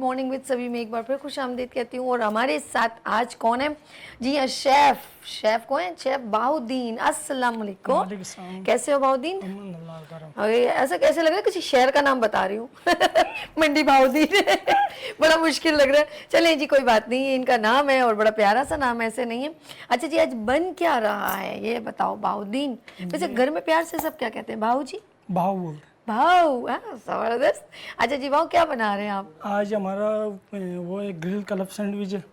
Morning with सभी में एक बार फिर खुश आमदीद कहती हूँ। और हमारे साथ आज कौन है जी? हाँ, शेफ कौन है? शेफ बाउद्दीन। अस्सलाम वालेकुम। कैसे हो बाउद्दीन? अरे ऐसा कैसे लग रहा है किसी शहर का नाम बता रही हूँ। मंडी बाउद्दीन। बड़ा मुश्किल लग रहा है। चलिए जी, कोई बात नहीं, इनका नाम है और बड़ा प्यारा सा नाम है, ऐसे नहीं है। अच्छा जी, आज बन क्या रहा है ये बताओ बाउद्दीन। वैसे घर में प्यार से सब क्या कहते हैं? भाऊ जी? भाव बोलते भाऊ, जबरदस्त। अच्छा जी भाऊ, क्या बना रहे हैं आप? आज हमारा वो एक ग्रिल क्लब सैंडविच है।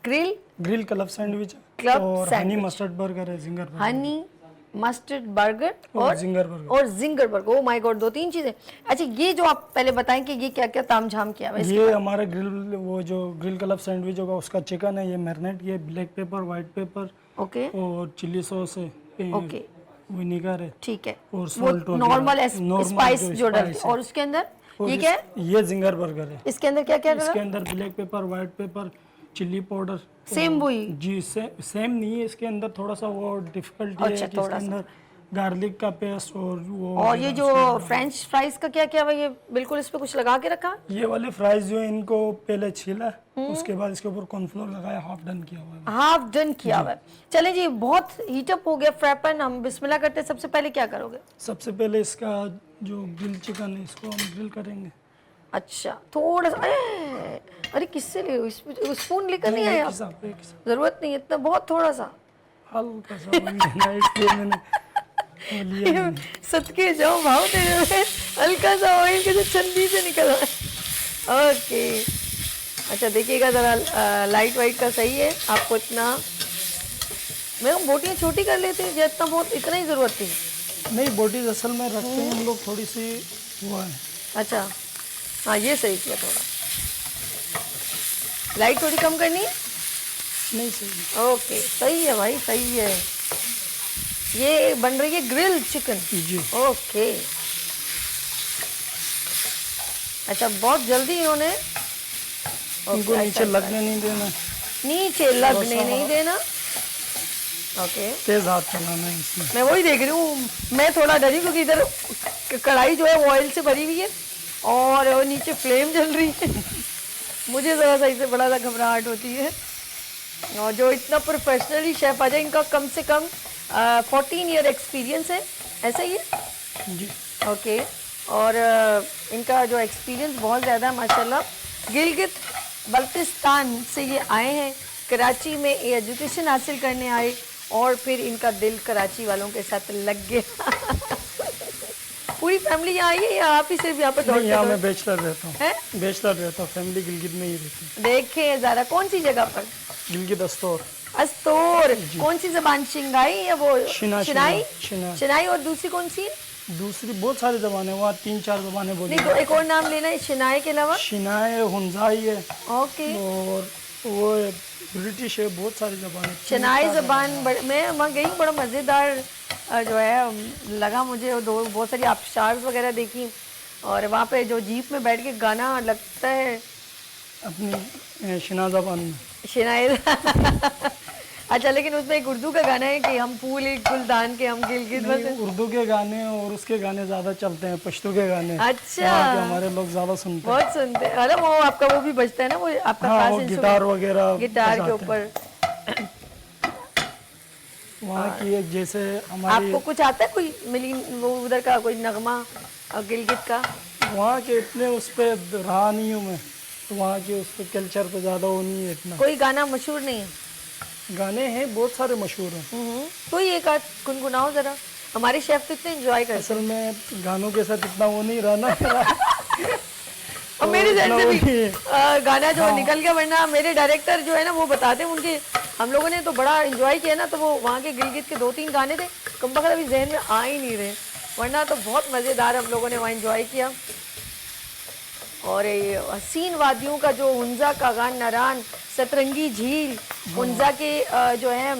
ग्रिल क्लब सैंडविच क्लब और हनी सैंडविच। मस्टर्ड बर्गर है, ginger burger honey mustard burger और जिंगर बर्गर। और ginger burger. Oh my God, 2-3 चीजें। अच्छा, ये जो आप पहले बताएं कि ये क्या क्या तामझाम किया हुआ है इसके ये बाद? हमारा वो जो ग्रिल क्लब सैंडविच होगा उसका चिकन है, ये मैरिनेट, ये black pepper, white paper okay और चिल्ली सॉस है, ओके, विनेगर है ठीक है। और वो सॉल्ट नॉर्मल स्पाइस जो जो डलते स्पाइस हैं। और उसके अंदर और ये क्या है? ये जिंगर बर्गर है। इसके अंदर क्या क्या इसके डला? अंदर black pepper, white paper, chilli powder. Same वही? जी सेम नहीं है, इसके अंदर थोड़ा सा वो डिफिकल्टी है अच्छा, कि इसके थोड़ा सा। अंदर गार्लिक का पेस्ट और वो और ये जो फ्रेंच फ्राइज का क्या क्या है? ये बिल्कुल इस पे कुछ लगा के रखा? ये वाले फ्राइज जो है इनको पहले छीला, उसके बाद इसके ऊपर कॉर्नफ्लोर लगाया, हाफ डन किया हुआ है। हाफ डन किया हुआ है। चले जी, बहुत हीटअप हो गया फ्राई पैन, हम बिस्मिल्लाह करते हैं। सबसे पहले क्या करोगे? सबसे पहले इसका जो ग्रिल चिकन है इसको हम ग्रिल करेंगे। अच्छा, थोड़ा सा। अरे किससे ले हो? स्पून लेकर नहीं आए आप? एक जरूरत नहीं है इतना, बहुत थोड़ा सा। हल्का सा ऑयल लेना है, इसलिए मैंने वो लिया नहीं। सदके जाओ भाव तेरे में, हल्का सा ऑयल के जो छंदी से निकल रहा है। ओके, अच्छा देखिएगा जरा, लाइट वाइट का सही है आपको इतना। मैं बोटियाँ छोटी कर लेते हैं, इतना बहुत, इतना ही जरूरत थी। नहीं, बोटीज असल में रखते हैं हम लोग थोड़ी सी वो है। अच्छा हाँ, ये सही किया। थोड़ा लाइट थोड़ी कम करनी है। नहीं सही। ओके, सही है भाई, सही है। ये बन रही है ग्रिल चिकन। जी ओके, अच्छा बहुत जल्दी इन्होंने इनको नीचे लगने नहीं देना, नीचे लगने नहीं देना। ओके, तेज हाथ चलाना है इसमें। मैं वही देख रही हूँ, मैं थोड़ा डरी क्योंकि इधर कढ़ाई जो है वो ऑयल से भरी हुई है और नीचे फ्लेम जल रही है। मुझे ज़रा सा इससे बड़ा सा घबराहट होती है। और जो इतना प्रोफेशनली शेफ आ जाए, इनका कम से कम 14 ईयर एक्सपीरियंस है, ऐसा ही है? जी ओके, और इनका जो एक्सपीरियंस बहुत ज़्यादा माशाल्लाह। गिलगित बल्तिस्तान से ये आए हैं, कराची में एजुकेशन हासिल करने आए और फिर इनका दिल कराची वालों के साथ लग गया। पूरी फैमिली यहाँ आई है या आप ही सिर्फ यहाँ पर नहीं, यहाँ दौड़ते मैं बैचलर रहता हूँ। हैं? बैचलर रहता हूँ, फैमिली गिलगित में ही रहती है। देखें ज़रा, कौन सी जगह पर? गिलगित अस्तौर। अस्तोर। कौन सी जबान? शिंगाई या वो शिनाई? शिनाई। और दूसरी कौन सी है? दूसरी बहुत सारी जबानें, वहाँ 3-4 जबानें बोली। नहीं तो एक और नाम लेना है शिनाई के अलावा? शिनाई है, हुंजाई है ओके, और वो है ब्रिटिश है, बहुत सारी जबानें। शिनाई जबान। मैं वहाँ गई, बड़ा मज़ेदार जो है लगा मुझे। और बहुत सारी आबशार्स वगैरह देखी और वहाँ पे जो जीप में बैठ के गाना लगता है अपनी शिना जबान में। शिनाई। अच्छा, लेकिन उसमें एक उर्दू का गाना है कि हम फूल गुलदान के हम गिलगित बस। उर्दू के गाने और उसके गाने ज्यादा चलते हैं, पश्तो के गाने। अच्छा, वहाँ के हमारे लोग ज्यादा सुनते हैं। बहुत सुनते हैं। अरे वो आपका वो भी बजता है ना, वो आपका हाँ, खास वो इंस्ट्रूमेंट? गिटार वगैरह गिटार के बजाते हैं। ऊपर। वहाँ की एक जैसे हमारी, आपको कुछ आता है कोई मिली वो उधर का कोई नगमा गिलगित का? वहाँ के इतने उस पर रहा नहीं हूँ मैं, तो वहाँ के उस पर कल्चर पे ज़्यादा वो नहीं है इतना। कोई गाना मशहूर नहीं है? गाने हैं बहुत सारे मशहूर हैं। कोई एक आध गुनगुनाओ जरा, हमारे शेफ तो इतने एंजॉय करते असल में गानों के साथ इतना वो नहीं रहना। हैं। और मेरे जहन से भी गाना जो निकल गया, वरना मेरे डायरेक्टर जो है ना वो बताते हैं उनके, हम लोगों ने तो बड़ा एंजॉय किया ना, तो वो वहाँ के गिलगित के 2-3 गाने थे, कम बखत अभी जहन में आ ही नहीं रहे, वरना तो बहुत मज़ेदार हम लोगों ने वहाँ एंजॉय किया। और ये हसीन वादियों का जो हुंजा का गान, नारान, सतरंगी झील, हुंजा के जो है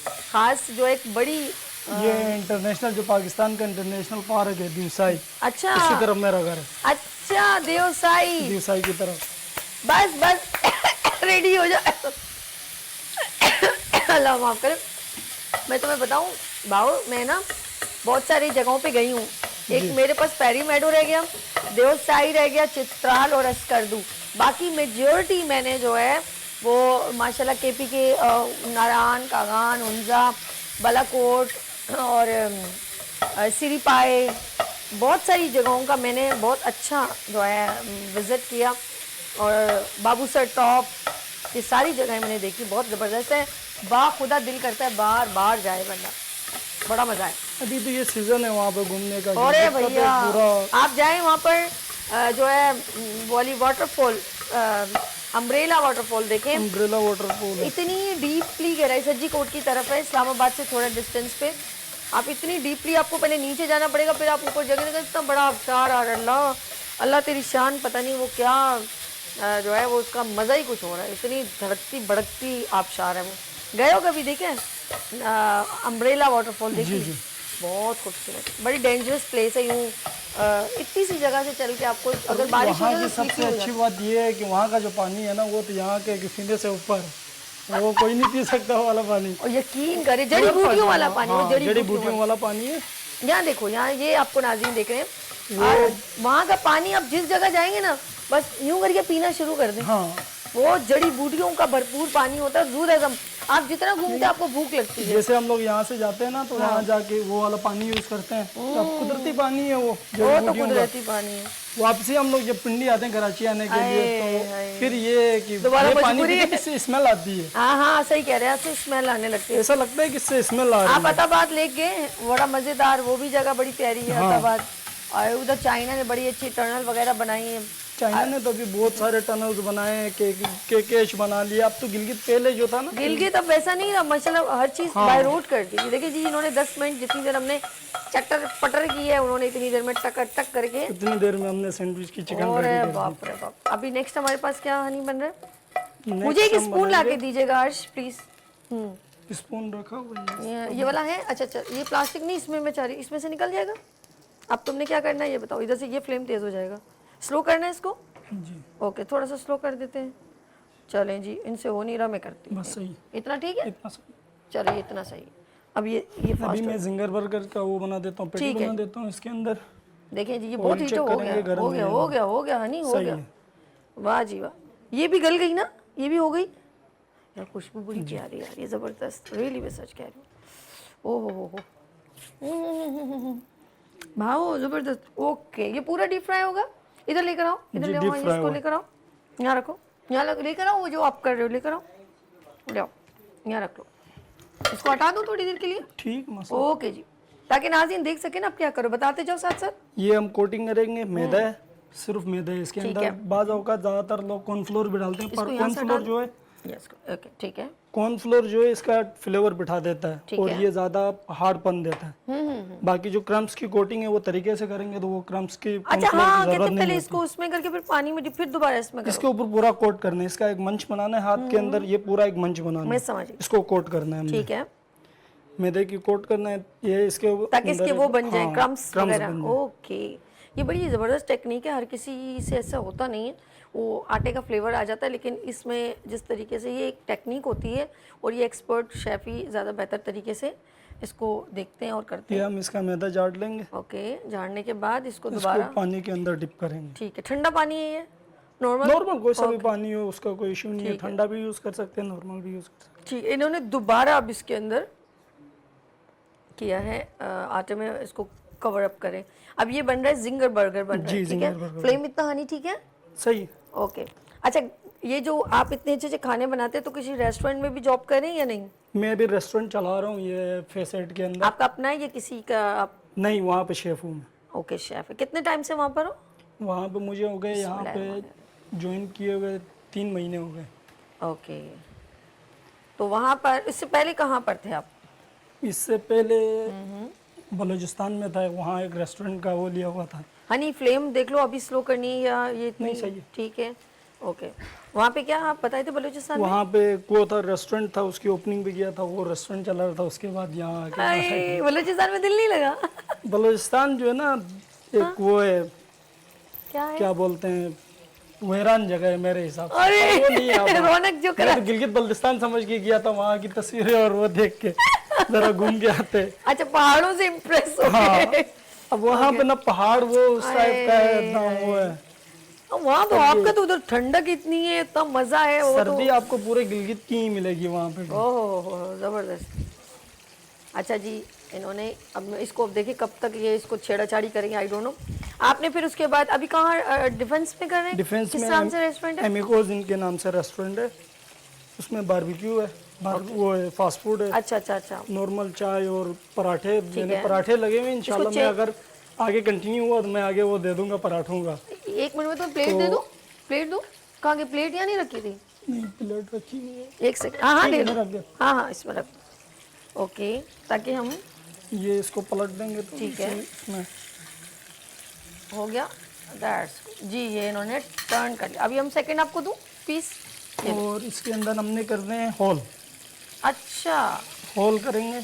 खास जो एक बड़ी ये इंटरनेशनल, जो पाकिस्तान का इंटरनेशनल पार्क है दिवसाई, अच्छा इसी तरफ मेरा घर है। अच्छा, देवसाई। दिवसाई की तरफ। बस बस रेडी हो जा। अल्लाह माफ करे। मैं तुम्हें बताऊं भाव, मैं ना बहुत सारी जगहों पे गई हूँ। एक मेरे पास पैरी मेडो रह गया, देवसाई रह गया, चित्राल और अस्करदू। बाकी मेजॉरिटी मैंने जो है वो माशाल्लाह केपी के नारायण, कागान, उंजा, बालाकोट और सिरीपाए, बहुत सारी जगहों का मैंने बहुत अच्छा जो है विज़िट किया। और बाबूसर टॉप, ये सारी जगहें मैंने देखी, बहुत ज़बरदस्त है। खुदा दिल करता है बार बार जाए बंदा, बड़ा मज़ा है। अभी तो ये सीजन है वहाँ पे घूमने का। अरे भैया आप जाएं वहाँ पर जो है वॉली वाटरफॉल, अम्ब्रेला वाटरफॉल देखें। अम्ब्रेला वाटरफॉल इतनी डीपली गहराई सज्जी कोट की तरफ है, इस्लामाबाद से थोड़ा डिस्टेंस पे। आप इतनी डीपली, आपको पहले नीचे जाना पड़ेगा, फिर आप ऊपर जाएंगे। इतना बड़ा आबशार, और अल्लाह अल्लाह तेरी शान, पता नहीं वो क्या जो है वो उसका मज़ा ही कुछ हो रहा है। इतनी धड़कती भड़कती आबशार है वो। गए हो कभी देखे अम्ब्रेला वाटरफॉल? देखिए बहुत खूबसूरत, बड़ी डेंजरस प्लेस है। यूँ इतनी सी जगह से चल के आपको अगर बारिश हो जाए तो सबसे अच्छी बात ये है कि वहाँ का जो पानी है ना वो तो यहाँ के सीने से ऊपर, वो कोई नहीं पी सकता वाला पानी। और यकीन करे जड़ी बूटियों वाला पानी, वो जड़ी बूटियों वाला पानी है। यहाँ देखो, यहाँ ये आपको नाज़रीन देख रहे हैं, और वहाँ का पानी आप जिस जगह जाएंगे ना बस यूं करके पीना शुरू कर दें। हाँ, वो जड़ी बूटियों का भरपूर पानी होता है, दूध एकदम। आप जितना घूमते आपको भूख लगती है। जैसे हम लोग यहाँ से जाते हैं ना तो वहाँ जाके वो वाला पानी यूज करते हैं, तो कुदरती पानी है वो तो कुदरती पानी है। वापसी हम लोग जब पिंडी आते हैं कराची आने के लिए, तो फिर ये कि दोबारा ये पानी मजबूरी है। किससे स्मेल आती है। हाँ सही कह रहे हैं, आपसे स्मेल आने लगती है। ऐसा लगता है किससे स्मेल आ रही आप अताबाद लेक गए, बड़ा मजेदार, वो भी जगह बड़ी प्यारी है अताबाद। और उधर चाइना ने बड़ी अच्छी टनल वगैरह बनाई है। चाइना ने तो अभी बहुत सारे टनल्स बनाए हैं, केकेश बना लिया। अब तो गिलगित पहले जो था ना, गिलगित अब वैसा नहीं रहा माशाल्लाह, हर चीज बाय रोड कर दी। देखिए जी, इन्होंने 10 मिनट जितनी देर हमने चटर पटर की है, उन्होंने इतनी देर में टक टक करके, इतनी देर में हमने सैंडविच की चिकन और बाप रे बाप। अभी नेक्स्ट हमारे पास क्या हनी बन रहा है? मुझे एक स्पून ला के दीजिएगा अर्श प्लीज। स्पून रखा हुआ है, ये वाला है? अच्छा, ये प्लास्टिक नहीं, इसमें मैं चाह रही, इसमें से निकल जाएगा। अब तुमने क्या करना है ये बताओ। इधर से ये फ्लेम तेज हो जाएगा, स्लो करना है इसको जी। ओके, थोड़ा सा स्लो कर देते हैं। चलें जी, इनसे हो नहीं रहा, मैं करती हूँ। बस सही, इतना ठीक है, इतना सही। चलिए इतना सही। अब ये अभी मैं जिंगर बर्गर का वो बना देता हूँ, पेटी बना देता हूँ इसके अंदर। देखें जी, ये बहुत हीट हो गया हनी, हो गया। वाह जी वाह, ये भी गल गई ना, ये भी हो गई यार। खुशबू बड़ी प्यारी यार, ये जबरदस्त, रियली मैं सच कह रही हूँ। ओ हो भाव जबरदस्त। ओके, ये पूरा डीप फ्राई होगा। इधर लेकर आओ, इधर ले आओ, इसको लेकर आओ, यहाँ रखो, यहाँ लेकर आओ। वो जो आप कर रहे हो लेकर आओ, ले आओ, यहाँ रख लो। इसको हटा दो थोड़ी देर के लिए, ठीक मस्त। ओके जी, ताकि नाज़रीन देख सके ना आप क्या करो, बताते जाओ साथ साथ। ये हम कोटिंग करेंगे, मैदा है, सिर्फ मैदा है इसके अंदर। बाज़ औक़ात ज़्यादातर लोग कॉर्नफ्लोर भी डालते हैं, पर कॉर्नफ्लोर जो है, ओके ठीक है, कॉर्नफ्लोर जो है इसका फ्लेवर बिठा देता है और ये ज़्यादा हार्डपन देता है। बाकी जो क्रम्स की कोटिंग है वो तरीके से करेंगे तो वो क्रम्स की अच्छा हाँ, कहते पहले इसको उसमें करके फिर पानी में फिर दोबारा इसमें करो। इसके ऊपर पूरा कोट करना है। इसका एक मंच बनाना है हाथ के अंदर, ये पूरा एक मंच बनाना है, मैं समझ गई। इसको कोट करना है, ठीक है, मैदे की कोट करना है ये इसके, ताकि इसके वो बन जाए क्रम्स वगैरह। ओके, ये बड़ी ज़बरदस्त टेक्निक है, हर किसी से ऐसा होता नहीं है। वो आटे का फ्लेवर आ जाता है, लेकिन इसमें जिस तरीके से ये एक टेक्निक होती है और ये एक्सपर्ट शेफ ही ज़्यादा बेहतर तरीके से इसको देखते हैं और करते हैं। हम इसका मैदा झाड़ लेंगे। ओके, झाड़ने के बाद इसको दोबारा पानी के अंदर डिप करेंगे। ठीक है, ठंडा पानी है ये? नॉर्मल कोई सा भी पानी हो उसका कोई इशू नहीं है, ठंडा भी यूज़ कर सकते हैं, नॉर्मल भी यूज़ कर सकते हैं। ठीक, इन्होंने दोबारा अब इसके अंदर किया है आटे में, इसको कवर अप करें। अब ये बन रहा है जिंगर बर्गर बन रहा है, ठीक है। फ्लेम इतना हनी ठीक है, सही। ओके, अच्छा ये जो आप इतने अच्छे अच्छे खाने बनाते हैं तो किसी रेस्टोरेंट में भी जॉब कर रहे हैं या नहीं? मैं भी रेस्टोरेंट चला रहा हूँ ये फेसेट के अंदर। आपका अपना है या किसी का? आप नहीं, वहाँ पे शेफ हूँ मैं। ओके, शेफ है। कितने टाइम से वहाँ पर हो? वहाँ पे मुझे हो गए, यहाँ पे ज्वाइन किए हुए 3 महीने हो गए। ओके, तो वहाँ पर इससे पहले कहाँ पर थे आप? इससे पहले बलूचिस्तान में था, वहाँ एक रेस्टोरेंट का वो लिया हुआ था। हनी फ्लेम देख लो, अभी स्लो करनी है या ये नहीं सही है, ठीक है। ओके, वहाँ पे क्या आप बताए थे बलूचिस्तान में? वहाँ पे वो था रेस्टोरेंट था, उसकी ओपनिंग भी किया था, वो रेस्टोरेंट चला रहा था। उसके बाद यहाँ आके बलूचिस्तान में दिल नहीं लगा? बलूचिस्तान जो है ना एक वो है, क्या बोलते हैं, वैरान जगह है मेरे हिसाब से। अरे रौनक जो करा, तो गिलगित बल्तिस्तान समझ के गया था, वहाँ की तस्वीरें और वो देख के जरा घूम के आते। अच्छा, पहाड़ों से इम्प्रेस हो गए। अब वहाँ पे ना पहाड़ वो उस टाइप का है, ना वो है। वहाँ तो आपका तो उधर ठंडक इतनी है, इतना मजा है वो तो। सर्दी आपको पूरे गिलगित की ही मिलेगी वहाँ पे। ओह जबरदस्त। अच्छा जी, इन्होंने अब इसको अब देखिए कब तक ये इसको छेड़ाछाड़ी करेंगे, आई डोंट नो। आपने फिर उसके बाद अभी कहाँ डिफेंस में कर रहे हैं? डिफेंस किस में नाम से रेस्टोरेंट है? एमिकोज इनके नाम से रेस्टोरेंट है, उसमें बारबेक्यू है, वो है, फास्ट फूड है, अच्छा अच्छा अच्छा। नॉर्मल चाय और पराठे। मैंने है। पराठे लगे हुए, इंशाल्लाह मैं अगर आगे कंटिन्यू हुआ तो मैं आगे वो दे दूंगा पराठों का। एक मिनट में तो प्लेट दे दो, प्लेट दो। कहाँ की प्लेट? यहाँ नहीं रखी थी? नहीं, प्लेट रखी हुई है। एक सेकंड, हाँ हाँ ठीक दे है, दो। मैं रख दिया। हाँ हाँ इसमें रख दो। ओके, ताकि हम ये इसको पलट देंगे तो ठीक है। इसमें हो गया। दैट्स जी, ये इन्होंने टर्न कर लिया। अभी हम सेकंड आपको दूं पीस। और इसके अंदर हमने करने हैं होल। अच्छा, होल करेंगे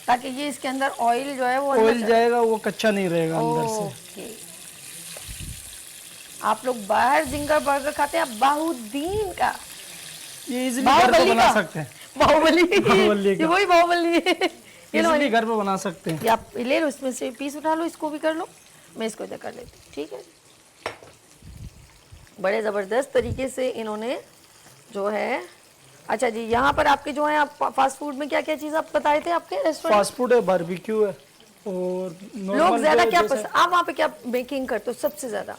ताकि ये इसके अंदर ऑयल जो है वो ऑयल जाएगा, वो कच्चा नहीं रहेगा अंदर से। ओके। आप लोग बाहर जिंगर बर्गर खाते हैं, बाहुद्दीन का, ये इजीली घर पे बना सकते हैं। बाहुबली बाहुबली का। ये वही बाहुबली है। ये लो, इजीली घर पे बना सकते हैं। ये आप ले लो, इसमें से पीस उठा लो, इसको भी कर लो, मैं इसको इधर कर लेती हूँ, ठीक है। बड़े ज़बरदस्त तरीके से इन्होंने जो है। अच्छा जी, यहाँ पर आपके जो है, आप फास्ट फूड में क्या क्या चीज़ आप बताए थे आपके रेस्टोरेंट? फास्ट फूड है, बारबेक्यू है, और लोग ज़्यादा क्या पसंद, आप वहाँ पे क्या मेकिंग करते हो सबसे ज़्यादा?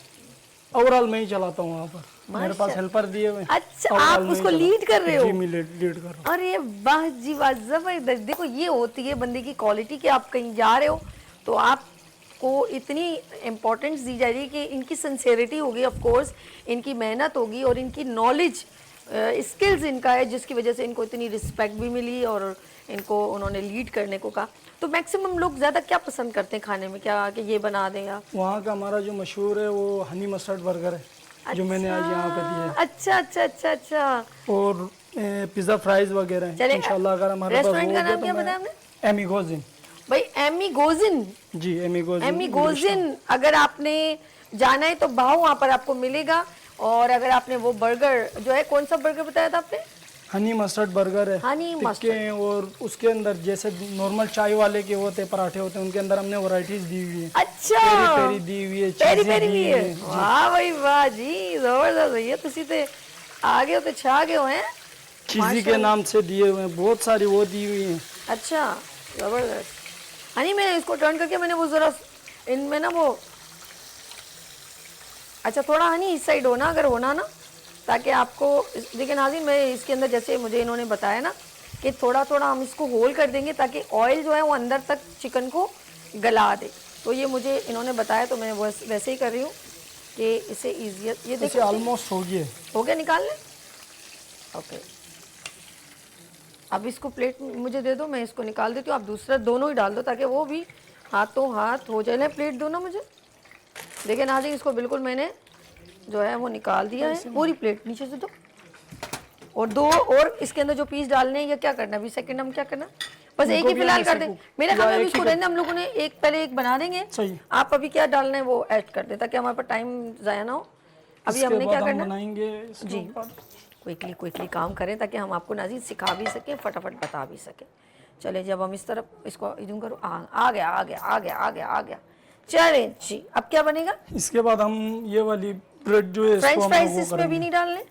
ओवरऑल मैं ही चलाता हूँ वहाँ पर, मेरे पास हेल्पर दिए हुए हैं। अच्छा, Overall आप मैं ही उसको चलाता हूँ। लीड कर रहे हो? जी, मैं लीड कर रहा हूँ। अरे वाह जी वाह, जबरदस्त। देखो ये होती है बंदे की क्वालिटी कि आप कहीं जा रहे हो तो आपको इतनी इम्पोर्टेंस दी जा रही है कि इनकी सिंसेरिटी होगी, ऑफ कोर्स इनकी मेहनत होगी और इनकी नॉलेज स्किल्स इनका है, जिसकी वजह से इनको इतनी रिस्पेक्ट भी मिली और इनको उन्होंने लीड करने को कहा। तो मैक्सिमम लोग ज़्यादा क्या पसंद करते हैं खाने में, क्या कि ये बना दें आप? वहाँ का हमारा जो मशहूर है वो हनी मस्टर्ड बर्गर है, जो मैंने आज यहाँ पे दिया है। अच्छा अच्छा अच्छा अच्छा। और पिज़्ज़ा फ्राइज वगैरह हैं। चलिए, इंशाल्लाह अगर हमारे पास रेस्टोरेंट हो का गया नाम तो क्या मैं बताया आपने? एमिगोजिन। भाई एमिगोजिन। जी, एमिगोजिन। एमिगोजिन, अगर आपने जाना है तो भाव वहाँ पर आपको मिलेगा। और अगर आपने वो बर्गर जो है, कौन सा बर्गर बताया था आपने? हनी मस्टर्ड बर्गर है, हनी टिक्के हैं, और उसके अंदर जैसे नॉर्मल चाय वाले के होते हैं पराठे होते हैं, उनके अंदर हमने वैरायटीज दी हुई है। अच्छा, पेरी पेरी दी हुई है, पेरी चीज़ी पेरी दी भी हुई है। है। वाह भाई वाह जी, जबरदस्त है। ये तुसी ते आगे होते छा गए हो हैं। चीज़ी के नाम से दिए हुए हैं, बहुत सारी वो दी हुई हैं। अच्छा, जबरदस्त। हनी, मैं इसको टर्न करके मैंने वो जरा इनमें ना वो, अच्छा थोड़ा हनी इस साइड होना, अगर होना ना, ताकि आपको देखिए नाज़रीन, मैं इसके अंदर जैसे मुझे इन्होंने बताया ना कि थोड़ा थोड़ा हम इसको होल कर देंगे ताकि ऑयल जो है वो अंदर तक चिकन को गला दे। तो ये मुझे इन्होंने बताया, तो मैं वैसे ही कर रही हूँ कि इसे ईजियत। ये देखिए ऑलमोस्ट हो गया। हो गया, निकाल लें। ओके, अब इसको प्लेट मुझे दे दो, मैं इसको निकाल देती हूँ। आप दूसरा दोनों ही डाल दो ताकि वो भी हाथों हाथ हो जाए। प्लेट दो ना मुझे। देखिए नाज़रीन, इसको बिल्कुल मैंने जो है वो निकाल दिया है, पूरी प्लेट नीचे से दो। और दो और इसके अंदर जो पीस डालने हैं, या क्या करना है अभी सेकंड हम क्या करना? बस एक ही फिलहाल कर दें। मेरे ख्याल में इसको रहने हम लोगों ने एक पहले एक बना देंगे। आप अभी क्या डालना है वो ऐड कर दें ताकि हमारे पास टाइम ज़ाया ना हो। अभी हमने क्या करना बनाएंगे जी, क्विकली काम करें ताकि हम आपको नाज़रीन सिखा भी सकें, फटाफट बता भी सकें। चले, जब हम इस तरफ इसको इधर करो, आ गया आ गया आ गया आ गया आ गया। चले जी, अब क्या बनेगा? इसके बाद हम ये वाली ब्रेड जो है फ्रेंच फ्राइज इसमें भी नहीं डालने,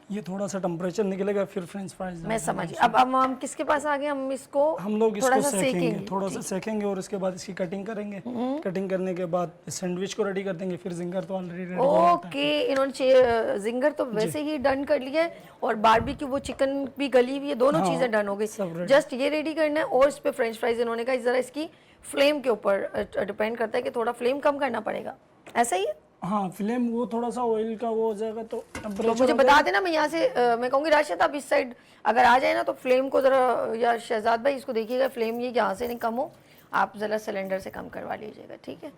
ये थोड़ा सा टेम्परेचर निकलेगा फिर फ्रेंच फ्राइज। मैं समझ। अब हम किसके पास आ गए? हम इसको हम लोग थोड़ा इसको सा सेकेंगे, थोड़ा सा सेकेंगे और इसके बाद इसकी कटिंग करेंगे। कटिंग करने के बाद सैंडविच को रेडी कर देंगे। फिर जिंगर तो ऑलरेडी रेडी है। ओके, इन्होंने जिंगर तो वैसे ही डन कर लिया है और बारबेक्यू वो चिकन भी गली हुई है, दोनों चीज़ें डन हो गई। जस्ट ये रेडी करना है और इस पे फ्रेंच फ्राइज इन्होंने कहा ज़रा इसकी फ्लेम के ऊपर डिपेंड करता है कि थोड़ा फ्लेम कम करना पड़ेगा, ऐसा ही है? हाँ, फ्लेम वो थोड़ा सा ऑयल का वो हो जाएगा तो मुझे बता देना, मैं यहाँ से मैं कहूँगी राशिद आप इस साइड अगर आ जाए ना तो फ्लेम को ज़रा, या शहजाद भाई इसको देखिएगा फ्लेम ये यहाँ से नहीं कम हो, आप ज़रा सिलेंडर से कम करवा लीजिएगा, ठीक है?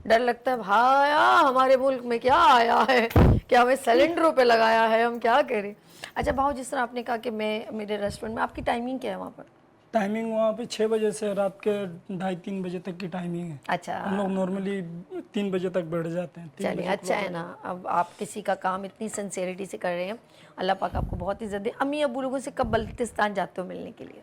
डर लगता है भाया हमारे मुल्क में क्या आया है कि हमें सिलेंडरों पे लगाया है, हम क्या करें। अच्छा भाव, जिस तरह आपने कहा कि मैं मेरे रेस्टोरेंट में, आपकी टाइमिंग क्या है वहाँ पर? टाइमिंग वहाँ पे 6 बजे से रात के 2:30-3 बजे तक की टाइमिंग है। अच्छा, हम लोग नॉर्मली 3 बजे तक बैठ जाते हैं। चलिए अच्छा है ना। अब आप किसी का काम इतनी सिंसेरिटी से कर रहे हैं, अल्लाह पाक आपको बहुत इज्जत दे। अम्मी अबू लोगों से कब बल्तिस्तान जाते हो मिलने के लिए?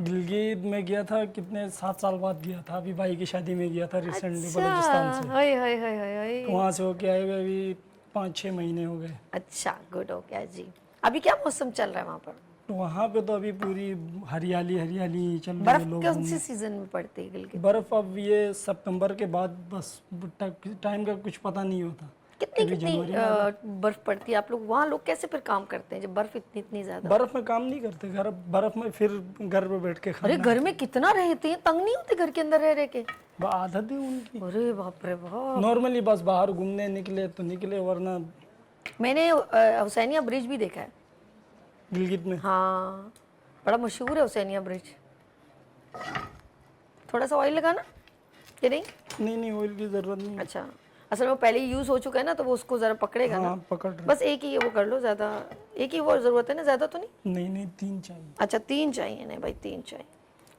गिलगित में गया था, कितने 7 साल बाद गया था, अभी भाई की शादी में गया था रिसेंटली अच्छा, बलूचिस्तान से। हाय हाय हाय हाय हाय। वहाँ से होके आए हुए अभी 5-6 महीने हो गए। अच्छा, गुड हो गया जी। अभी क्या मौसम चल रहा है वहाँ पर? तो वहाँ पे तो अभी पूरी हरियाली हरियाली चल रही है। बर्फ लोग कौन सी सीजन में पड़ती है गिलगित? बर्फ अब ये सितंबर के बाद बस टाइम का कुछ पता नहीं होता। कितनी कभी कितनी जनवरी में आ जाता। बर्फ पड़ती है? आप लोग वहाँ लोग कैसे फिर काम करते हैं जब बर्फ इतनी इतनी ज्यादा? बर्फ में काम नहीं करते, घर बर्फ में फिर घर पे बैठ के अरे खाना। घर में कितना रहते हैं, तंग नहीं होते घर के अंदर रह रह के? आदत है उनकी। अरे बाप रे बाप। नॉर्मली बस बाहर घूमने निकले तो निकले, वरना मैंने हुसैनिया ब्रिज भी देखा है। गिलगित में। हाँ, बड़ा मशहूर है हुसैनिया ब्रिज। थोड़ा सा ऑयल लगाना कि नहीं? नहीं ऑयल की जरूरत नहीं। अच्छा, असल में वो पहले ही यूज हो चुका है ना, तो वो उसको जरा पकड़ेगा ना। हाँ पकड़ रहे। बस एक ही वो कर लो, ज्यादा एक ही वो जरूरत है ना, ज्यादा तो नहीं। नहीं 3 चाहिए। अच्छा 3 चाहिए, नहीं भाई 3 चाहिए।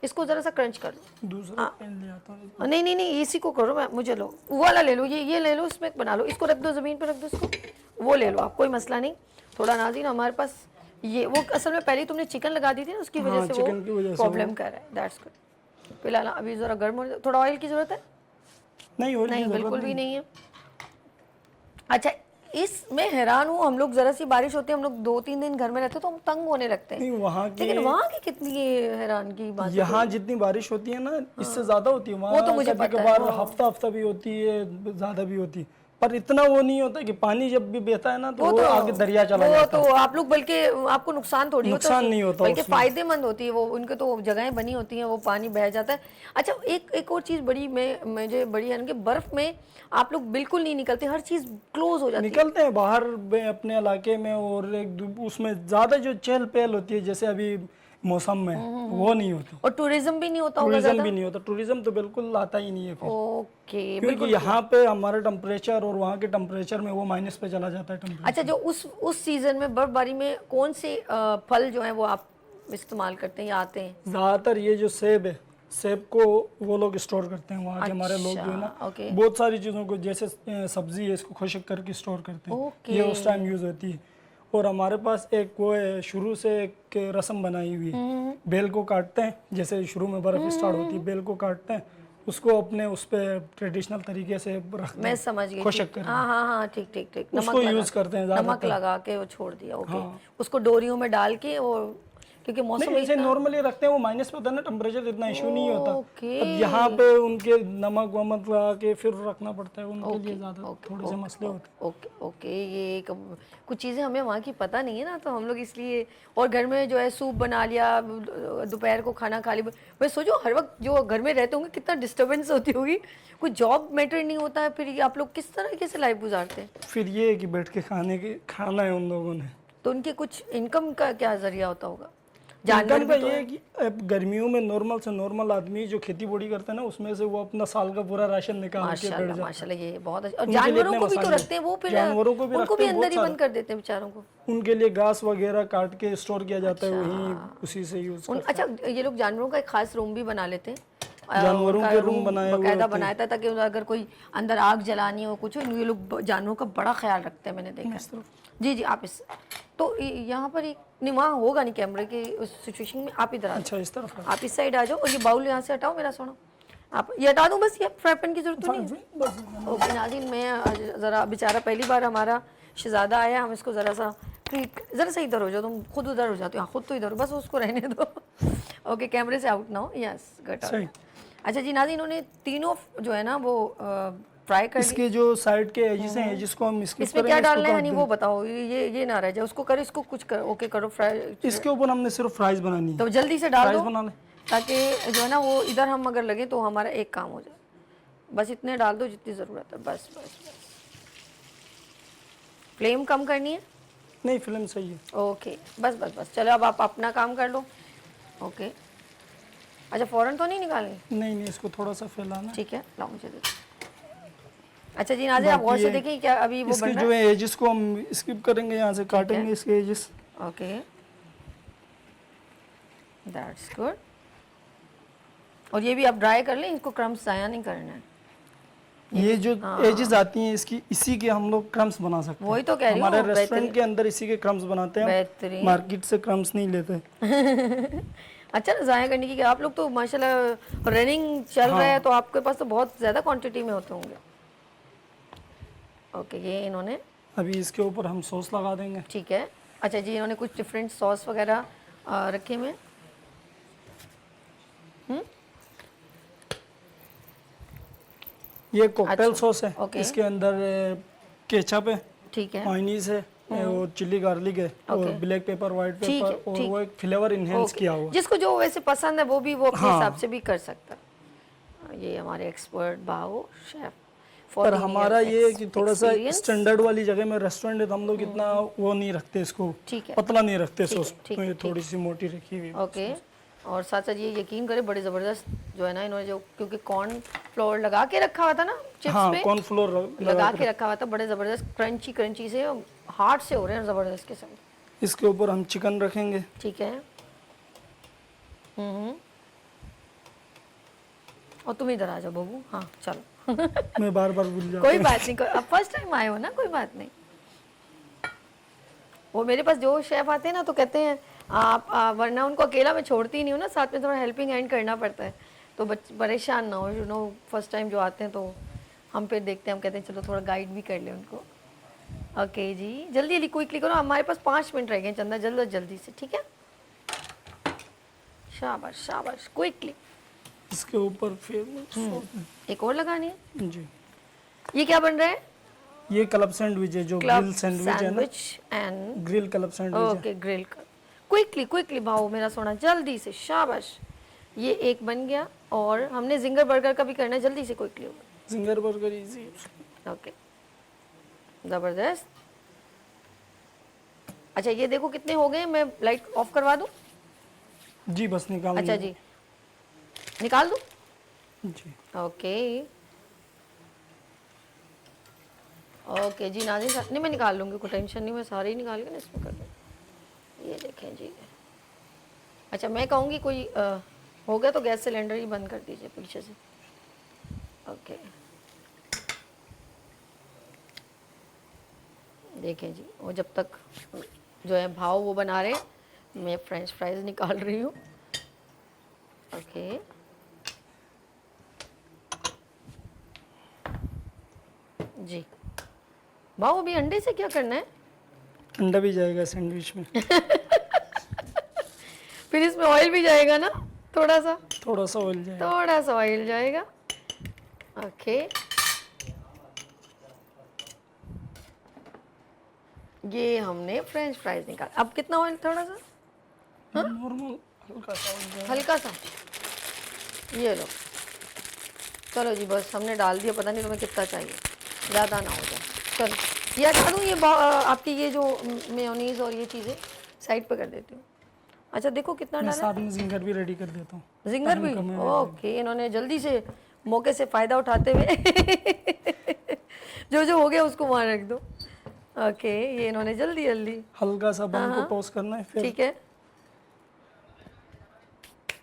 इसको जरा सा क्रंच कर लो। दूसरा पेन ले आता हूँ। नहीं इसी को करो। मुझे लो वो वाला ले लो, ये ले लो, इसमें बना लो। इसको रख दो, जमीन पे रख दो इसको। वो ले लो आप, कोई मसला नहीं। थोड़ा नाज़रीन हमारे पास ये वो असल में पहले तुमने चिकन लगा दी थी ना, उसकी वजह से वो प्रॉब्लम कर रहा है। That's good. फिलहाल अभी जरा गर्म हो, थोड़ा ऑयल की जरूरत है? नहीं बिल्कुल भी नहीं है। अच्छा, इसमें हैरान हूँ, हम लोग जरा सी बारिश होती है, हम लोग 2-3 दिन घर में रहते हैं तो हम तंग होने लगते हैं। नहीं वहाँ की, लेकिन वहाँ की कितनी हैरान की बात है। यहाँ जितनी बारिश होती है ना, इससे ज्यादा होती है। वो वहाँ तो मुझे कभी पता है। कभार हफ्ता भी होती है, ज्यादा भी होती है, पर इतना वो नहीं होता कि पानी जब भी बहता है ना तो वो आगे दरिया चला जाता है। तो आप लोग बल्कि आपको नुकसान थोड़ी होता है, नुकसान नहीं होता, बल्कि फायदेमंद होती है वो। उनके तो जगहें बनी होती हैं, वो पानी बह जाता है। अच्छा, एक और चीज़ बड़ी मुझे बड़ी है कि बर्फ में आप लोग बिल्कुल नहीं निकलते, हर चीज़ क्लोज हो जाती है। निकलते हैं बाहर अपने इलाके में, और उसमें ज्यादा जो चहल पहल होती है जैसे अभी मौसम में, वो नहीं होती। और टूरिज्म भी नहीं होता होगा टूरिज्म भी नहीं होता, टूरिज्म तो बिल्कुल आता ही नहीं है फिर। ओके, क्योंकि यहाँ पे हमारा टेम्परेचर और वहाँ के टेम्परेचर में वो माइनस पे चला जाता है टेम्परेचर। अच्छा, जो उस सीजन में बर्फबारी में कौन से फल जो है वो आप इस्तेमाल करते हैं या आते हैं? ज्यादातर ये जो सेब है, सेब को वो लोग स्टोर करते हैं वहाँ के। हमारे लोग जो है ना, ओके। बहुत सारी चीज़ों को, जैसे सब्जी है, इसको खुशक करके स्टोर करते हैं। ओके। ये उस टाइम यूज़ होती है। और हमारे पास एक वो है, शुरू से एक रस्म बनाई हुई है। बेल को काटते हैं, जैसे शुरू में बर्फ स्टार्ट होती है, बेल को काटते हैं, उसको अपने उस पे ट्रेडिशनल तरीके से रखते हैं। मैं समझ गई। खुशक करके हाँ ठीक। उसको यूज़ करते हैं नमक लगा के वो छोड़ दिया। ओके। उसको डोरियों में डाल के, और क्योंकि मौसम नहीं, ऐसे नॉर्मली रखते हैं, वो माइनस पे होता है ना टेम्परेचर, इतना इशू नहीं होता। ओके। अब यहाँ पे उनके नमक वमक लगा के फिर रखना पड़ता है, उनके लिए ज्यादा थोड़े से मसले होते हैं। ओके। ये कुछ चीज़ें हमें वहाँ की पता नहीं है ना, तो हम लोग इसलिए। और घर में जो है सूप बना लिया, दोपहर को खाना खा लिया। मैं सोचो हर वक्त जो घर में रहते होंगे कितना डिस्टर्बेंस होती होगी, कोई जॉब मैटर नहीं होता है, फिर आप लोग किस तरीके से लाइफ गुजारते हैं? फिर ये है कि बैठ के खाना है उन लोगों ने, तो उनके कुछ इनकम का क्या जरिया होता होगा? जानवर का ये है कि अब गर्मियों में नॉर्मल से नॉर्मल आदमी जो खेती बाड़ी करता है ना, उसमें से वो अपना साल का पूरा राशन निकाल के बैठ जाता है। माशाल्लाह, ये बहुत अच्छा। और जानवरों को भी तो रखते हैं वो, फिर जानवरों को भी उनको रखते भी हैं, अंदर ही बहुत बंद कर देते हैं बेचारों को। उनके लिए घास वगैरह काट के स्टोर किया जाता है, वहीं उसी से यूज करते अच्छा, ये लोग जानवरों का एक खास रूम भी बना लेते हैं। जानवरों के रूम बनाए हुए बकायदा बनाया था, ताकि अगर कोई अंदर आग जलानी हो कुछ हो, ये लोग जानवरों का बड़ा ख्याल रखते हैं, मैंने देखा। जी आप इस तो यहाँ पर एक नहीं, वहाँ होगा नहीं कैमरे की उस सिचुएशन में। आप इधर आ जाओ। अच्छा, इस तरफ आप इस साइड आ जाओ, और ये बाउल यहाँ से हटाओ मेरा सोना। आप ये हटा दूँ बस, ये फ्राई पैन की जरूरत तो नहीं है। ओके नाज़रीन, मैं ज़रा बेचारा पहली बार हमारा शहजादा आया, हम इसको ज़रा सा ट्रीट, ज़रा सा इधर हो जाओ, तुम खुद उधर हो जाते हो। हाँ, खुद तो इधर हो, बस उसको रहने दो। ओके, कैमरे से आउट ना हो। Yes, good. अच्छा जी नाज़रीन, इन्होंने तीनों जो है ना वो फ्राई कर, इसके जो साइड के एजेस हैं, जिसको हम इसमें क्या डालना है नहीं वो बताओ, ये ना रह जाए। उसको करो, इसको कुछ कर, ओके करो फ्राई। इसके ऊपर हमने सिर्फ फ्राइज बनानी है, तो जल्दी से डाल दो, बना ले, ताकि जो है ना वो इधर हम अगर लगे तो हमारा एक काम हो जाए। बस इतने डाल दो जितनी ज़रूरत है, बस। फ्लेम कम करनी है? नहीं, फिल्म सही है। ओके, बस। चलो अब आप अपना काम कर लो। ओके। अच्छा, फ़ौरन तो नहीं निकालेंगे? नहीं, इसको थोड़ा सा फैलाना। ठीक है, लाओ मुझे दे। अच्छा जी नाज़रीन, आप गौर से देखिए क्या अभी वो बन रहा है। जो है एजेस को हम स्किप करेंगे, यहाँ से काटेंगे इसके एजेस। Okay, that's good. और ये भी आप ड्राई कर लें, इसको क्रम्स ज़ाया नहीं करना है। ये जो एजेस आती हैं इसकी, इसी के हम लोग क्रम्स बना सकते हैं। वही तो कह रही हूँ, हमारे रेस्टोरेंट के अंदर इसी के क्रम्स बनाते हैं, बेहतरीन। मार्केट से क्रम्स नहीं लेते। अच्छा ना, ज़ाया करने की आप लोग तो माशाल्लाह रनिंग चल रहा है, तो आपके पास तो बहुत ज़्यादा क्वांटिटी में होते होंगे। ओके, ये इन्होंने अभी इसके ऊपर हम सॉस लगा देंगे। ठीक है। अच्छा जी, इन्होंने कुछ डिफरेंट सॉस वगैरह रखे हुए हैं। ये कॉकटेल अच्छा, सॉस है। ओके। इसके अंदर केचप है, ठीक है। मायोनीज है और चिल्ली गार्लिक है और ओके। ब्लैक पेपर, व्हाइट ठीक है, पेपर और ठीक। वो एक फ्लेवर इनहेंस ओके, किया हुआ है। जिसको जो वैसे पसंद है वो भी वो अपने हाँ। हिसाब से भी कर सकता है। ये हमारे एक्सपर्ट बाहो शेफ पर हमारा ये है कि थोड़ा सा स्टैंडर्ड वाली जगह में रेस्टोरेंट है तो हम लोग इतना वो नहीं रखते इसको, ठीक है, पतला नहीं रखते ठीक है, सॉस, ठीक तो है, ये ठीक। थोड़ी सी मोटी रखी हुई है। ओके। और साथ साथ ये यकीन करें बड़े ज़बरदस्त जो है ना इन्होंने जो, क्योंकि कॉर्न फ्लोर लगा के रखा हुआ था ना चिप्स हाँ, पे, कॉर्नफ्लोर लगा के रखा हुआ था, बड़े ज़बरदस्त क्रंची क्रंची से हार्ड से हो रहे हैं ज़बरदस्त किस्म। इसके ऊपर हम चिकन रखेंगे। ठीक है। और तुम इधर आ जाओ बबू। हाँ चलो। मैं बार बार भूल जाता कोई हूँ। बात नहीं, अब फर्स्ट टाइम आए हो ना, कोई बात नहीं। वो मेरे पास जो शेफ आते हैं ना तो कहते हैं आप वरना उनको अकेला मैं छोड़ती ही नहीं हूँ ना, साथ में थोड़ा हेल्पिंग हैंड करना पड़ता है, तो परेशान ना हो, यू नो फर्स्ट टाइम जो आते हैं तो हम फिर देखते हैं, हम कहते हैं चलो थोड़ा गाइड भी कर ले उनको। ओके जी, जल्दी जल्दी क्विकली करो, हमारे पास 5 मिनट रह गए चंदा, जल्दी जल्दी से, ठीक है। शाबाश शाबाश, क्विकली। इसके ऊपर फिर एक और लगानी है। जी, ये क्या बन रहा है? ये क्लब सैंडविच है, जो क्लब ग्रिल सैंडविच है ना, sandwich and grill club sandwich है। ओके, ग्रिल कर। क्विकली क्विकली भाव मेरा सोना, जल्दी से, शाबाश। ये एक बन गया और हमने जिंगर बर्गर का भी करना है, जल्दी से क्विकली होगा। Ginger burger easy. ओके, जबरदस्त। अच्छा ये देखो कितने हो गए, मैं लाइट ऑफ करवा दूं? जी बस निकाल अच्छा लो। जी, निकाल दूं? जी ओके ओके जी नाज़रीन साहब, नहीं मैं निकाल लूँगी, कोई टेंशन नहीं, मैं सारे ही निकाल के ना इसमें कर दूँ। ये देखें जी। अच्छा मैं कहूँगी कोई हो गया तो गैस सिलेंडर ही बंद कर दीजिए पीछे से। ओके देखें जी, वो जब तक जो है भाव वो बना रहे, मैं फ्रेंच फ्राइज निकाल रही हूँ। ओके जी, भाव अभी अंडे से क्या करना है? अंडा भी जाएगा सैंडविच में। फिर इसमें ऑयल भी जाएगा ना, थोड़ा सा, थोड़ा सा ऑयल जाएगा। थोड़ा सा ऑयल जाएगा। ओके ये हमने फ्रेंच फ्राइज निकाल, अब कितना ऑयल? थोड़ा सा नॉर्मल हल्का सा ऑयल जाएगा। हल्का सा, ये लो। चलो जी बस हमने डाल दिया, पता नहीं तुम्हें कितना चाहिए, ज़्यादा ना हो जाए। चलो ये हटा दूँ, ये आपकी ये जो मेयोनीज और ये चीज़ें साइड पे कर देती हूँ। अच्छा देखो कितना मैं डाला, साथ में जिंगर भी रेडी कर देता हूँ। जिंगर भी। ओके, इन्होंने जल्दी से मौके से फ़ायदा उठाते हुए जो जो हो गया उसको वहाँ रख दो। ओके ये इन्होंने जल्दी जल्दी, हल्का सा बन को टॉस करना है फिर। ठीक है,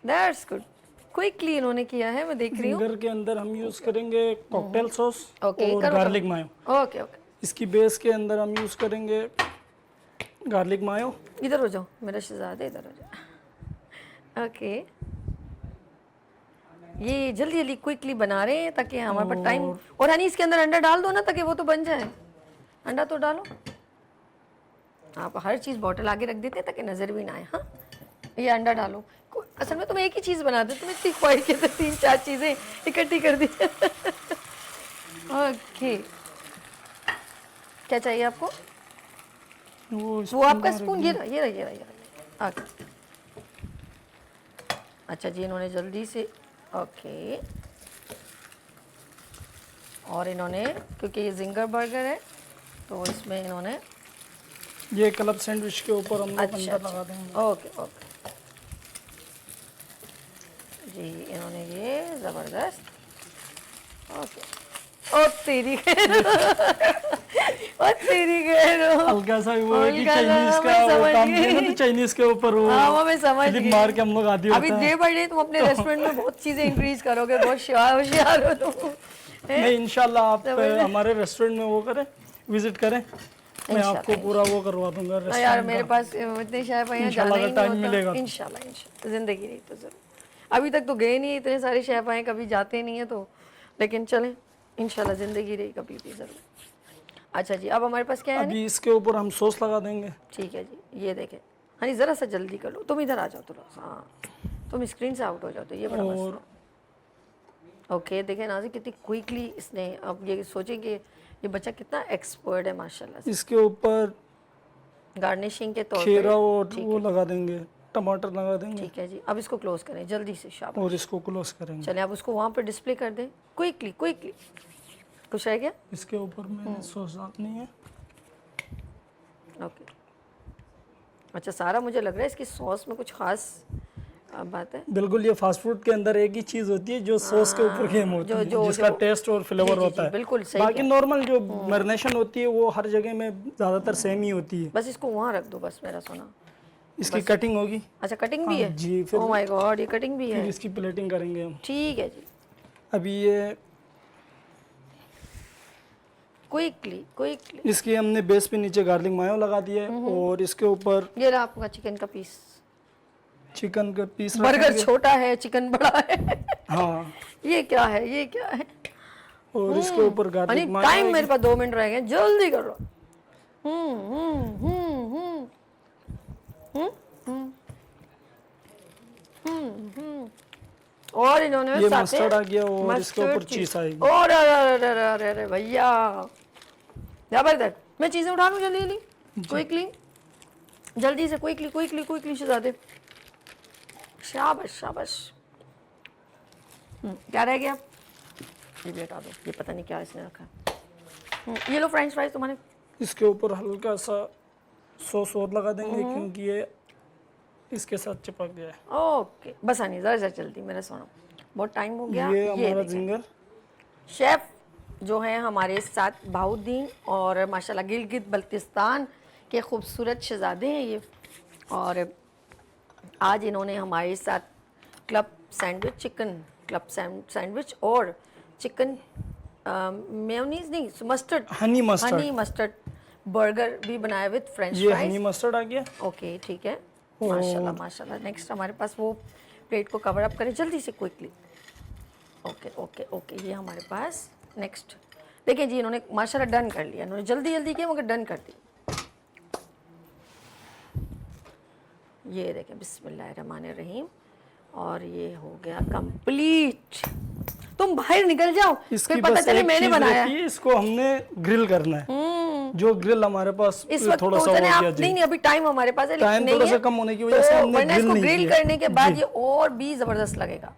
दैट्स गुड, क्विकली इन्होंने किया है, मैं देख रही हूँ। जिंगर के अंदर हम यूज करेंगे कॉकटेल सॉस ओके और करो गार्लिक मायो। ओके ओके, इसकी बेस के अंदर हम यूज करेंगे गार्लिक मायो। इधर हो जाओ मेरा शहजादे, इधर हो जाओ। ओके ये जल्दी जल्दी क्विकली बना रहे हैं ताकि हमारे पास टाइम, और हनी इसके अंदर अंडा डाल दो ना ताकि वो तो बन जाए। अंडा तो डालो, आप हर चीज़ बॉटल आगे रख देते हैं ताकि नज़र भी ना आए। हाँ ये अंडा डालो, असल में तुम एक ही चीज़ बना दो, तुम इतनी ख्वाहिश के तो 3-4 चीज़ें इकट्ठी कर दी। ओके क्या चाहिए आपको? वो आपका स्पून, ये रहा ये रहा ये रहा ये रहा। ओके अच्छा जी, इन्होंने जल्दी से, ओके, और इन्होंने क्योंकि ये जिंगर बर्गर है तो इसमें इन्होंने ये क्लब सैंडविच के ऊपर हम लोग अच्छा अंडा लगा देंगे। ओके ओके जी, इन्होंने ये ज़बरदस्त। ओके ओ तेरी ओ तेरी हल्का सा वो है कि हल्का सा चाइनीज का मैं वो समझ काम गई। किया ना, तो चाइनीज के ऊपर वो हाँ वो मैं समझ क्लिप गई। मार के हम लोग आदि अभी होता है। डे बाय डे तुम अपने रेस्टोरेंट में बहुत चीज़ें इंक्रीज करोगे, बहुत होशियार हो तुम। नहीं इंशाल्लाह आप हमारे रेस्टोरेंट में वो करें, विजिट करें, मैं आपको पूरा वो करवा दूंगा ना यार रेस्टोरेंट मेरे का। पास इतने शेफ हैं, इंशाल्लाह जाना ही अगर टाइम नहीं मिलेगा होता। तो। इंशाल्लाह इंशाल्लाह जिंदगी रही तो जरूर, अभी तक तो गए नहीं, इतने सारे शेफ आए, कभी जाते नहीं है तो, लेकिन चलें इंशाल्लाह जिंदगी रही कभी भी जरूर। अच्छा जी, अब हमारे पास क्या है? अभी इसके ऊपर हम सॉस लगा देंगे। ठीक है जी, ये देखें हनी, ज़रा सा जल्दी कर लो, तुम इधर आ जाओ थोड़ा सा, हाँ तुम स्क्रीन से आउट हो जाओ तो ये बड़ा मसला। और ओके, देखें नाज़ी कितनी क्विकली इसने, अब ये सोचें कि ये बच्चा कितना एक्सपर्ट है माशाल्लाह से। इसके ऊपर गार्निशिंग के तौर खीरा पे और वो लगा देंगे, टमाटर लगा देंगे ठीक है जी। अब इसको क्लोज करें जल्दी से, शाबाश। और इसको क्लोज करेंगे। चलें अब उसको वहाँ पर डिस्प्ले कर दें क्विकली क्विकली। कुछ रह गया? इसके ऊपर मैंने सॉस डालनी है। ओके, अच्छा सारा मुझे लग रहा है इसकी सॉस में कुछ खास बात है। बिल्कुल, ये फास्ट फूड के अंदर एक ही चीज होती है जो सॉस के ऊपर गेम होती है, जिसका टेस्ट और फ्लेवर होता है। बिल्कुल सही। बाकी नॉर्मल जो मैरिनेशन होती है वो हर जगह में ज्यादातर सेम ही होती है। बस इसको वहाँ रख दो बस, मेरा सोना। इसकी कटिंग होगी। अच्छा कटिंग भी है जी, फिर ओह माय गॉड, ये कटिंग भी फिर है। इसकी प्लेटिंग करेंगे हम। ठीक है जी, अभी ये क्विकली क्विकली। इसकी हमने बेस पे नीचे गार्लिक मायो लगा दिया है और इसके ऊपर ये रहा आपका चिकन का पीस। चिकन का पीस बर्गर छोटा है, चिकन बड़ा है। हाँ, ये क्या है, ये क्या है? और इसके ऊपर गार्लिक मायो। टाइम मेरे पास 2 मिनट रह गए, जल्दी करो। और इन्होंने ये साथ मस्टर्ड आ गया और इसके ऊपर मस्टर्ड चीज आएगी। और अरे अरे अरे अरे भैया, जबरदस्त। मैं चीजें उठा लूं जल्दी जल्दी क्विकली, जल्दी से क्विकली क्विकली क्विकली शहजादे, शाबाश शाबाश। क्या रह गया? ये भी हटा दो, ये पता नहीं क्या इसने रखा। ये लो फ्रेंच फ्राइज तुम्हारे। इसके ऊपर हल्का सा सॉस और लगा देंगे क्योंकि ये इसके साथ चिपक गया है। ओके बस आनी ज़रा जल्दी, मेरा सोना बहुत टाइम हो गया। ये हमारा देखें। जिंगर शेफ जो हैं हमारे साथ बहाउद्दीन और माशाल्लाह गिलगित बल्तिस्तान के खूबसूरत शहजादे हैं ये, और आज इन्होंने हमारे साथ club sandwich, chicken club sandwich और चिकन मेयोनीज नहीं मस्टर्ड, हनी मस्टर्ड बर्गर भी बनाया विद फ्रेंच ये फ्राइज। हनी मस्टर्ड आ गया। ओके ठीक है, माशाल्लाह माशाल्लाह। नेक्स्ट हमारे पास वो प्लेट को कवर अप करें जल्दी से क्विकली। ओके ओके ओके, ये हमारे पास नेक्स्ट देखिए जी, इन्होंने माशाल्लाह डन कर लिया, इन्होंने जल्दी जल्दी किया मगर डन कर दिया। ये देखें बिस्मिल्लाहिर्रहमानिर्रहीम, और ये हो गया कंप्लीट। तुम बाहर निकल जाओ, फिर पता चले मैंने बनाया। इसको हमने ग्रिल करना है। जो ग्रिल हमारे पास इस वक्त थोड़ा सा हो गया जी। नहीं अभी टाइम हमारे पास है, टाइम थोड़ा सा कम होने की वजह से हमने वरना इसको ग्रिल किया। करने के बाद ये और भी जबरदस्त लगेगा।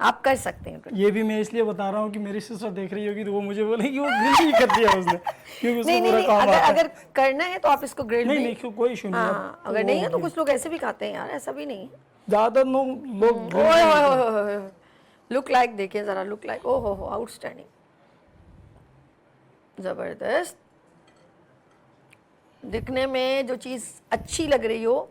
आप कर सकते हैं। ये भी मैं इसलिए बता रहा हूँ कि मेरी सिस्टर देख रही होगी तो वो मुझे बोलेगी वो ग्रिल ही कर दिया उसने, क्योंकि उसको पूरा काम आता है। अगर करना है तो आप इसको ग्रिल नहीं नहीं, कोई इशू नहीं है। हाँ, अगर नहीं है तो कुछ लोग ऐसे भी खाते हैं यार, ऐसा भी नहीं है। ज्यादा लोग ओए लुक लाइक देखिए जरा, लुक लाइक, ओ हो आउटस्टैंडिंग, जबरदस्त। दिखने में जो चीज़ अच्छी लग रही हो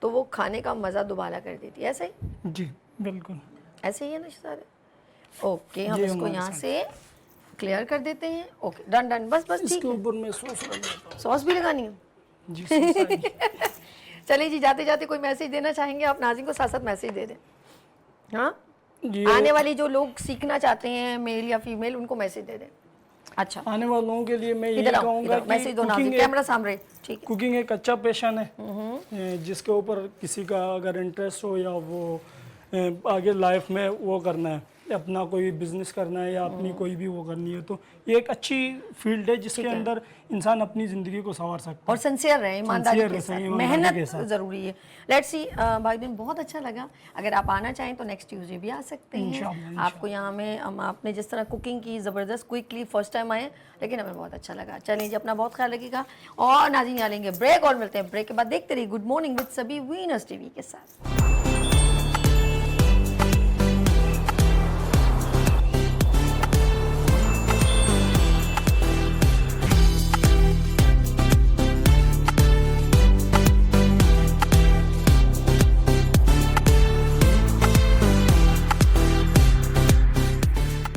तो वो खाने का मज़ा दुबारा कर देती है, ऐसे ही जी बिल्कुल ऐसे ही है ना सारे। ओके हम इसको यहाँ से क्लियर कर देते हैं। ओके डन डन, बस बस ठीक इसके है। ऊपर मैं सॉस लगा देता हूँ। सॉस भी लगानी है जी, सॉस आएगी। चलिए जी, जाते जाते कोई मैसेज देना चाहेंगे आप नाज़रीन को, साथ साथ मैसेज दे दें। हाँ, ये आने वाली जो लोग सीखना चाहते हैं मेल या फीमेल, उनको मैसेज दे दें। अच्छा आने वालों के लिए मैं ये इधर आओ, कहूँगा इधर मैसेज दो नाज़रीन, कैमरा सामने, ठीक है। कुकिंग एक अच्छा पैशन है जिसके ऊपर किसी का अगर इंटरेस्ट हो या वो आगे लाइफ में वो करना है, अपना कोई बिजनेस करना है या अपनी कोई भी वो करनी है, तो ये एक अच्छी फील्ड है जिसके अंदर इंसान अपनी ज़िंदगी को संवार सकता है। और सिंसियर रहे, ईमानदारी के साथ, मेहनत के साथ। ज़रूरी है। लेट्स सी भाई दिन बहुत अच्छा लगा। अगर आप आना चाहें तो नेक्स्ट ट्यूसडे भी आ सकते हैं। इंशाअल्लाह। आपको यहाँ में आपने जिस तरह कुकिंग की ज़बरदस्त क्विकली फर्स्ट टाइम आए, लेकिन हमें बहुत अच्छा लगा। चलिए जी, अपना बहुत ख्याल रखिएगा और नाज़रीन यहाँ लेंगे ब्रेक और मिलते हैं ब्रेक के बाद। देखते रहिए गुड मॉर्निंग विद सभी वीनस टीवी के साथ।